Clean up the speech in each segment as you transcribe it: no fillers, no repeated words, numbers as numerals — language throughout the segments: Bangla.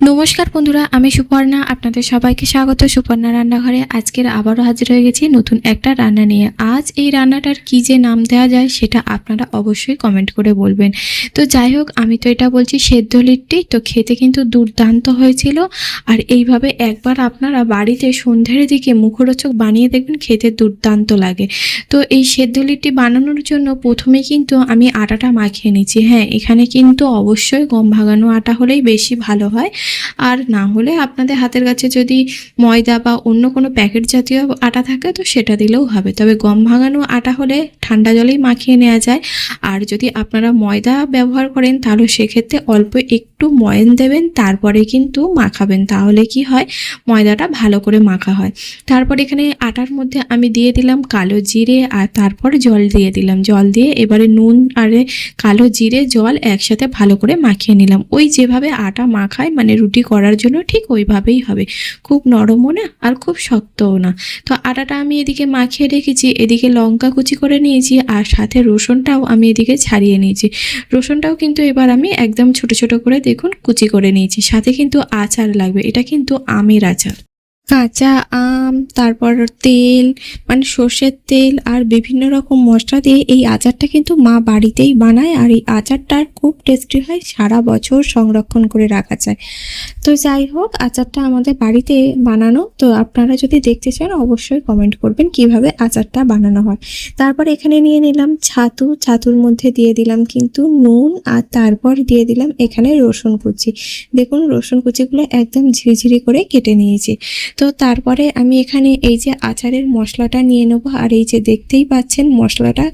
নমস্কার বন্ধুরা, আমি সুপর্ণা। আপনাদের সবাইকে স্বাগত সুপর্ণা রান্নাঘরে। আজকের আবারও হাজির হয়ে গেছি নতুন একটা রান্না নিয়ে। আজ এই রান্নাটার কি যে নাম দেওয়া যায় সেটা আপনারা অবশ্যই কমেন্ট করে বলবেন। তো যাই হোক, আমি তো এটা বলছি সেদ্ধ লিট্টি। তো খেতে কিন্তু দুর্দান্ত হয়েছিল। আর এইভাবে একবার আপনারা বাড়িতে সন্ধ্যের দিকে মুখরোচক বানিয়ে দেখবেন, খেতে দুর্দান্ত লাগে। তো এই সেদ্ধ লিট্টি বানানোর জন্য প্রথমে কিন্তু আমি আটাটা মাখিয়ে নিচ্ছি। হ্যাঁ, এখানে কিন্তু অবশ্যই গম ভাঙানো আটা হলেই বেশি ভালো হয়। আর না হলে আপনাদের হাতের কাছে যদি ময়দা বা অন্য কোনো প্যাকেট জাতীয় আটা থাকে তো সেটা দিলেও হবে। তবে গম ভাঙানো আটা হলে ঠান্ডা জলেই মাখিয়ে নেওয়া যায়। আর যদি আপনারা ময়দা ব্যবহার করেন তাহলে সেক্ষেত্রে অল্প একটু ময়ান দেবেন, তারপরে কিন্তু মাখাবেন। তাহলে কি হয়, ময়দাটা ভালো করে মাখা হয়। তারপর এখানে আটার মধ্যে আমি দিয়ে দিলাম কালো জিরে, আর তারপর জল দিয়ে দিলাম। জল দিয়ে এবারে নুন আর কালো জিরে জল একসাথে ভালো করে মাখিয়ে নিলাম। ওই যেভাবে আটা মাখায় মানে রুটি করার জন্য ঠিক ওইভাবেই হবে। খুব নরমও না আর খুব শক্তও না। তো আটাটা আমি এদিকে মাখিয়ে রেখেছি, এদিকে লঙ্কা কুচি করে নিয়েছি, আর সাথে রসুনটাও আমি এদিকে ছাড়িয়ে নিয়েছি। রসুনটাও কিন্তু এবার আমি একদম ছোট ছোট করে দেখুন কুচি করে নিয়েছি। সাথে কিন্তু আচার লাগবে, এটা কিন্তু আমের আচার। কাঁচা আম, তারপর তেল মানে সর্ষের তেল আর বিভিন্ন রকম মশলা দিয়ে এই আচারটা কিন্তু মা বাড়িতেই বানায়। আর এই আচারটা খুব টেস্টি হয়, সারা বছর সংরক্ষণ করে রাখা যায়। তো যাই হোক, আচারটা আমাদের বাড়িতে বানানো। তো আপনারা যদি দেখতে চান অবশ্যই কমেন্ট করবেন কিভাবে আচারটা বানানো হয়। তারপর এখানে নিয়ে নিলাম ছাতু। ছাতুর মধ্যে দিয়ে দিলাম কিন্তু নুন, আর তারপর দিয়ে দিলাম এখানে রসুন কুচি। দেখুন রসুন কুচিগুলো একদম ঝিরিঝিরি করে কেটে নিয়েছি। তো তারপরে আমি এখানে এই যে আচারের মশলাটা নিয়ে নেবো। আর এই যে দেখতেই পাচ্ছেন মশলাটা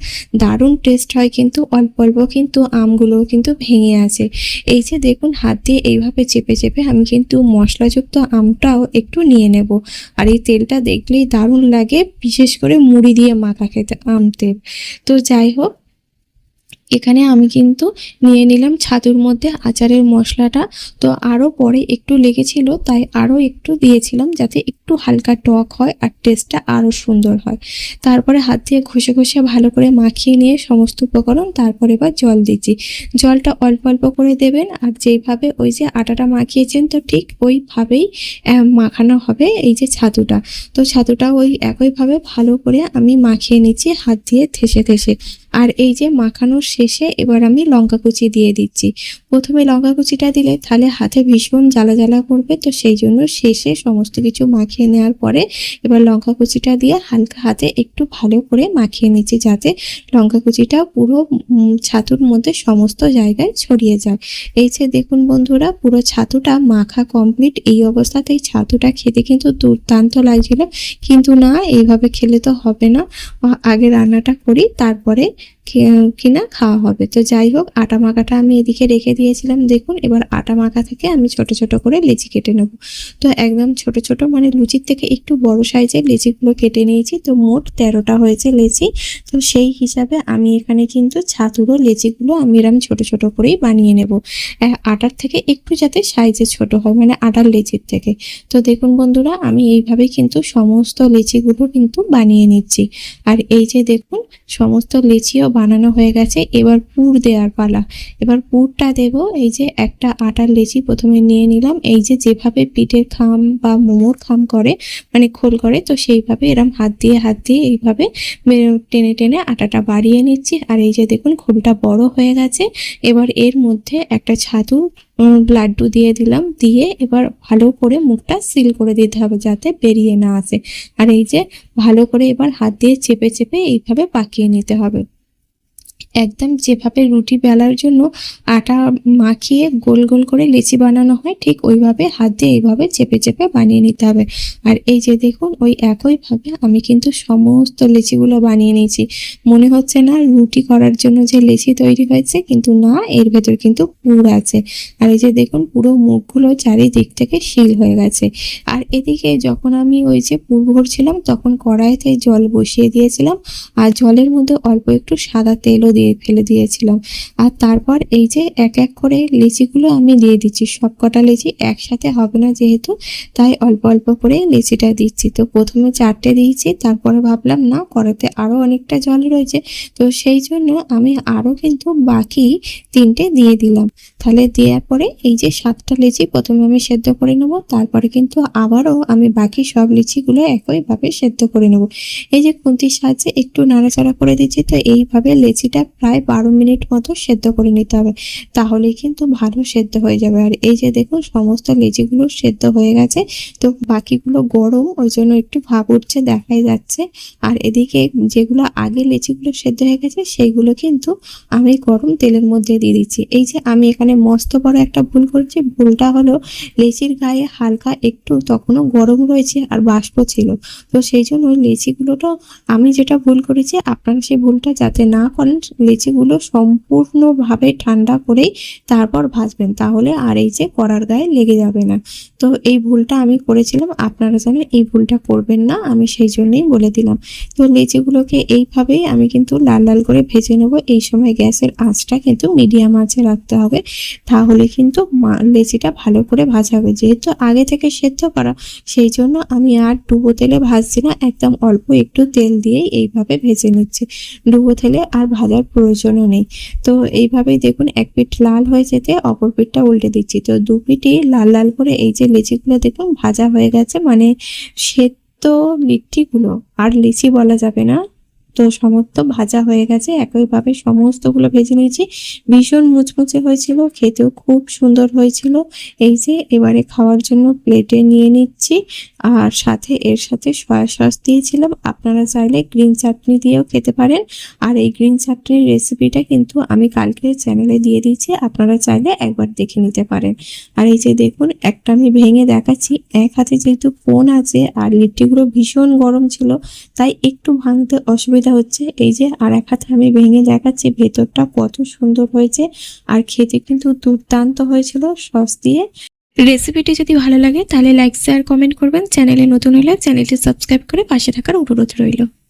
দারুণ টেস্ট হয়, কিন্তু অল্প অল্প কিন্তু আমগুলোও কিন্তু ভেঙে আছে। এই যে দেখুন হাত দিয়ে এইভাবে চেপে চেপে আমি কিন্তু মশলাযুক্ত আমটাও একটু নিয়ে নেব। আর এই তেলটা দেখলেই দারুণ লাগে, বিশেষ করে মুড়ি দিয়ে মাখা খেতে আম তেল। তো যাই হোক, এখানে আমি কিন্তু নিয়ে নিলাম ছাতুর মধ্যে আচারের মশলাটা। তো আরও পরে একটু লেগেছিল তাই আরও একটু দিয়েছিলাম, যাতে একটু হালকা টক হয় আর টেস্টটা আরও সুন্দর হয়। তারপরে হাত দিয়ে ঘষে ঘষে ভালো করে মাখিয়ে নিয়ে সমস্ত উপকরণ তারপরে এবার জল দিচ্ছি। জলটা অল্প অল্প করে দেবেন। আর যেইভাবে ওই যে আটাটা মাখিয়েছেন তো ঠিক ওইভাবেই মাখানো হবে এই যে ছাতুটা। তো ছাতুটা ওই একইভাবে ভালো করে আমি মাখিয়ে নিচ্ছি হাত দিয়ে ঠেসে ঠেসে। আর এই যে মাখানোর শেষে এবার আমি লঙ্কা কুচি দিয়ে দিচ্ছি। প্রথমে লঙ্কা কুচিটা দিলে তাহলে হাতে ভীষণ জ্বালা জ্বালা করবে, তো সেই জন্য শেষে সমস্ত কিছু মাখিয়ে নেওয়ার পরে এবার লঙ্কা কুচিটা দিয়ে হালকা হাতে একটু ভালো করে মাখিয়ে নিচ্ছি, যাতে লঙ্কা কুচিটা পুরো ছাতুর মধ্যে সমস্ত জায়গায় ছড়িয়ে যায়। এই যে দেখুন বন্ধুরা, পুরো ছাতুটা মাখা কমপ্লিট। এই অবস্থাতেই ছাতুটা খেতে কিন্তু দুর্দান্ত লাগছিল, কিন্তু না এইভাবে খেলে তো হবে না, আগে রান্নাটা করি তারপরে কিনা খাওয়া হবে। তো যাই হোক, আটা মাখাটা আমি এদিকে রেখে দিয়েছিলাম। দেখুন এবার আটা মাখা থেকে আমি ছোট ছোট করে লেচি কেটে নেব। তো একদম ছোট ছোট মানে লুচির থেকে একটু বড় সাইজের লেচিগুলো কেটে নিয়েছি। তো মোট 13টা হয়েছে লেচি। তো সেই হিসাবে আমি এখানে কিন্তু ছাতুরও লেচিগুলো আমি এরকম ছোট ছোট করেই বানিয়ে নেব, আটার থেকে একটু যাতে সাইজে ছোট হয়, মানে আটার লেচির থেকে। তো দেখুন বন্ধুরা, আমি এইভাবেই কিন্তু সমস্ত লেচিগুলো কিন্তু বানিয়ে নিচ্ছি। আর এই যে দেখুন সমস্ত লেচিও বানানো হয়ে গেছে। এবার পুর দেওয়ার পালা। এবার পুরটা দেব। এই যে একটা আটার লেচি প্রথমে নিয়ে নিলাম, এই যে যেভাবে পিঠের খাম বা মোমোর খাম করে মানে খোল করে, তো সেইভাবে এরম হাত দিয়ে এইভাবে টেনে টেনে আটাটা বাড়িয়ে নিচ্ছি। আর এই যে দেখুন খোলটা বড় হয়ে গেছে। এবার এর মধ্যে একটা ছাতু লাড্ডু দিয়ে দিলাম, দিয়ে এবার ভালো করে মুখটা সিল করে দিতে হবে যাতে বেরিয়ে না আসে। আর এই যে ভালো করে এবার হাত দিয়ে চেপে চেপে এইভাবে পাকিয়ে নিতে হবে। একদম যেভাবে রুটি বেলার জন্য আটা মাখিয়ে গোল গোল করে লেচি বানানো হয়, ঠিক ওইভাবে হাত দিয়ে এইভাবে চেপে চেপে বানিয়ে নিতে হবে। আর এই যে দেখুন ওই একইভাবে আমি কিন্তু সমস্ত লেচিগুলো বানিয়ে নিয়েছি। মনে হচ্ছে না রুটি করার জন্য যে লেচি তৈরি হয়েছে, কিন্তু না, এর ভেতর কিন্তু পুর আছে। আর এই যে দেখুন পুরো মুখগুলো চারিদিক থেকে সিল হয়ে গেছে। আর এদিকে যখন আমি ওই যে পুর ভরছিলাম তখন কড়াইতে জল বসিয়ে দিয়েছিলাম, আর জলের মধ্যে অল্প একটু সাদা তেলও দিয়ে ফেলে দিয়েছিলাম। আর তারপর এই যে এক এক করে লিচিগুলো আমি দিয়ে দিচ্ছি, সবকটা লিচি একসাথে হবে না যেহেতু, তাই অল্প অল্প করে লিচিটা দিচ্ছি। তো প্রথমে 4টে দিয়েছি, তারপরে ভাবলাম না কড়াতে আরও অনেকটা জল রয়েছে, তো সেই জন্য আমি আরও কিন্তু বাকি 3টে দিয়ে দিলাম। তাহলে দেওয়ার পরে এই যে 7টা লিচি প্রথমে আমি সেদ্ধ করে নেব, তারপরে কিন্তু আবারও আমি বাকি সব লিচিগুলো একইভাবে সেদ্ধ করে নেব। এই যে খুন্তির সাহায্যে একটু নাড়াচাড়া করে দিচ্ছি। তো এইভাবে লিচিটা প্রায় 12 মিনিট মতো সেদ্ধ করে নিতে হবে, তাহলেই কিন্তু ভালো সেদ্ধ হয়ে যাবে। আর এই যে দেখুন সমস্ত লিচিগুলো সেদ্ধ হয়ে গেছে, তো বাকিগুলো গরম, ওই জন্য একটু ভাব উঠছে দেখাই যাচ্ছে। আর এদিকে যেগুলো আগে লিচিগুলো সেদ্ধ হয়ে গেছে সেইগুলো কিন্তু আমি গরম তেলের মধ্যে দিয়ে দিচ্ছি। এই যে আমি এখানে মস্ত বড় একটা ভুল করছি, ভুলটা হলো লিচির গায়ে হালকা একটু তখনও গরম রয়েছে আর বাষ্প ছিল, তো সেই জন্য ওই লিচিগুলোটা আমি যেটা ভুল করেছি, আপনারা সেই ভুলটা যাতে না করেন, লিচিগুলো সম্পূর্ণভাবে ঠান্ডা করেই তারপর ভাজবেন, তাহলে আর এই যে কড়ার গায়ে লেগে যাবে না। তো এই ভুলটা আমি করেছিলাম, আপনারা জানেন এই ভুলটা করবেন না, আমি সেই জন্যই বলে দিলাম। তো লিচিগুলোকে এইভাবেই আমি কিন্তু লাল লাল করে ভেজে নেব। এই সময় গ্যাসের আঁচটা কিন্তু মিডিয়াম আঁচে রাখতে হবে, তাহলে কিন্তু লিচিটা ভালো করে ভাজা হবে। যেহেতু আগে থেকে সেদ্ধ করা, সেই জন্য আমি আর ডুবো তেলে ভাজছি না, একদম অল্প একটু তেল দিয়েই এইভাবে ভেজে নিচ্ছি। ডুবো তেলে আর ভাজার প্রয়োজনও নেই। তো এইভাবেই দেখুন এক পিঠ লাল হয়ে যেতে অপর পিঠটা উল্টে দিচ্ছি। তো দু পিঠই লাল লাল করে এই যে লিচিগুলো দেখুন ভাজা হয়ে গেছে, মানে সেদ্ধ লিচিগুলো আর লিচি বলা যাবে না, তো সমস্ত ভাজা হয়ে গেছে। একইভাবে সমস্তগুলো ভেজে নিয়েছি, ভীষণ মুচমুচে হয়েছিল, খেতেও খুব সুন্দর হয়েছিল। এই যে এবারে খাওয়ার জন্য প্লেটে নিয়ে নিচ্ছি, আর সাথে এর সাথে সয়া সস দিয়েছিলাম, আপনারা চাইলে গ্রিন চাটনি দিয়েও খেতে পারেন। আর এই গ্রিন চাটনির রেসিপিটা কিন্তু আমি কালকে চ্যানেলে দিয়ে দিয়েছি, আপনারা চাইলে একবার দেখে নিতে পারেন। আর এই যে দেখুন একটা আমি ভেঙে দেখাচ্ছি, এক হাতে যেহেতু ফোন আছে আর লিট্টিগুলো ভীষণ গরম ছিল, তাই একটু ভাঙতে অসুবিধা হচ্ছে। এই যে আর এক হাতে আমি ভেঙে দেখাচ্ছি ভেতরটা কত সুন্দর হয়েছে, আর খেতে কিন্তু দুর্দান্ত হয়েছিল সস দিয়ে। রেসিপিটি যদি ভালো লাগে তাহলে লাইক শেয়ার কমেন্ট করবেন, চ্যানেলে নতুন হলে চ্যানেলটি সাবস্ক্রাইব করে পাশে থাকার অনুরোধ রইল।